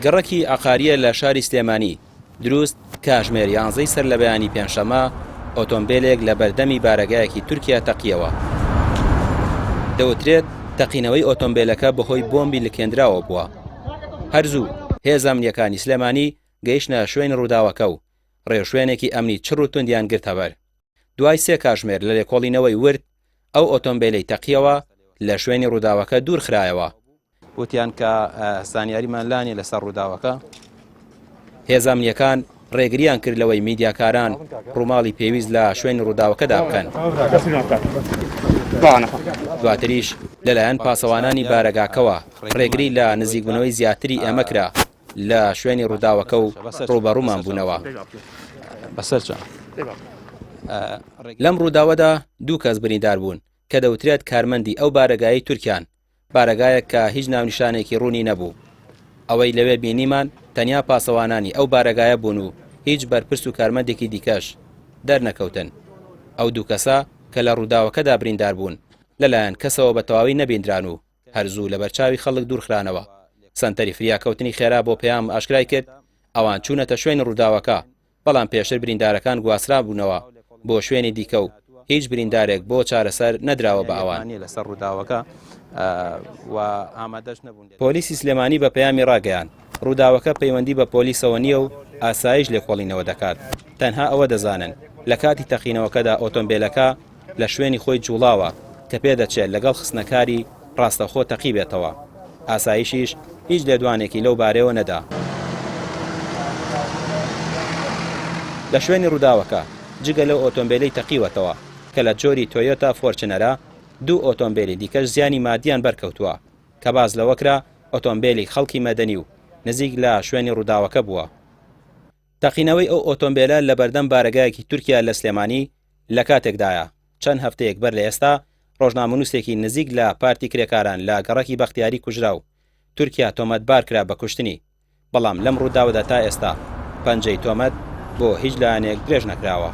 گەڕەکی عەقاریە لە شاری سلێمانی دروست کاتژمێر 11 سەر لە بەیانی پێنجشەممە ئۆتۆمبیلێک لە بەردەمی بارەگایەکی تورکیا تەقیەوە. دەوترێت تەقینەوەی ئۆتۆمبیلەکە بەهۆی بۆمبی لکێنراوە بووە. هەرزوو هێزە ئەمنیەکانی سلێمانی گەیشتە شوێنی ڕووداوەکە و ڕێوشوێنێکی ئەمنی چڕ و توندیان گرتە بەر. دوای 3 کاتژمێر لە لێکۆڵینەوەی ورد ئەو ئۆتۆمبیلەی تەقیەوە لە شوێنی ڕووداوەکە دوور خرایەوە. وتیان کە زانیاریمان لانێ لەسەر ڕووداوەکە. هێزە ئەمنیەکان ڕێگریان کرد لەوەی میدیاکاران ڕووماڵی پێویست لە شوێنی ڕووداوەکەدا بکەن. دواتریش لەلایەن پاسەوانانی بارەگاکەوە ڕێگری لە نزیکبوونەوەی زیاتری ئێمە کرا لە شوێنی ڕووداوەکە و ڕووبەڕوومان بوونەوە. لەم ڕووداوەدا 2 کەس بریندار بوون کە دەوترێت کارمەندی ئەو بارەگایی تورکیان، بارەگایەک کە هیچ ناونیشانێکی ڕوونی نەبوو. ئەوەی لەوێ بینیمان تەنیا پاسەوانانی ئەو بارەگایە بوون و هیچ بەرپرس و کارمەندێکی دیکەش دەرنەکەوتن. ئەو 2 کەسە کە لە ڕووداوەکەدا بریندار بوون لەلایەن کەسەوە بە تەواوی نەبیندران و هەرزوو لە بەرچاوی خەڵک دوورخرانەوە. سەنتەری فریاکەوتنی خێرا بۆ پەیام ئاشکرای کرد ئەوان چوونەتە شوێن ڕووداوەکە، بەڵام پێشتر بریندارەکان گواسرا بوونەوە بۆ شوێنی دیکە و هیچ بریندارێک بۆ چارەسەر نەدراوە بە ئەوان. لەسەر ڕووداوەکە پۆلیسی سلێمانی بە پەیامی ڕاگەیان ڕووداوەکە پەیوەندی بە پۆلیسەوە نییە و ئاسایش لێکۆڵینەوە دەکات. تەنها ئەوە دەزانن لە کاتی تەقینەوەکەدا ئۆتۆمبیلەکە لە شوێنی خۆی جوڵاوە کە پێدەچێت لەگەڵ خستنەکاری ڕاستەخۆ تەقی بێتەوە. ئاسایشیش هیچ لێدوانێکی لەو بارەوە نەدا. لە شوێنی ڕووداوەکە جگە لەو ئۆتۆمبیلەی تەقیوەتەوە کە لە جۆری تۆیۆتا فۆرچنەرە 2 ئۆتۆمبیلی دیکەش زیانی مادیان بەرکەوتووە کە باز لەوەکرا ئۆتۆمبیلی خەڵکی مەدەنی و نزیک لە شوێنی ڕووداوەکە بووە. تەقینەوەی ئەو ئۆتۆمبیلە لە بەردەم بارەگایەکی تورکیا لە سلێمانی لە کاتێکدایە چەند هەفتەیەک بەر لە ئێستا ڕۆژنامەنووسێکی نزیک لە پارتی کرێکاران لە گەڕەکی بەختیاری کوژرا و تورکیا تۆمەتبار کرا بە کوشتنی، بەڵام لەم ڕووداوەدا تا ئێستا پەنجەی تۆمەت بۆ هیچ لایەنێک درێژ نەکراوە.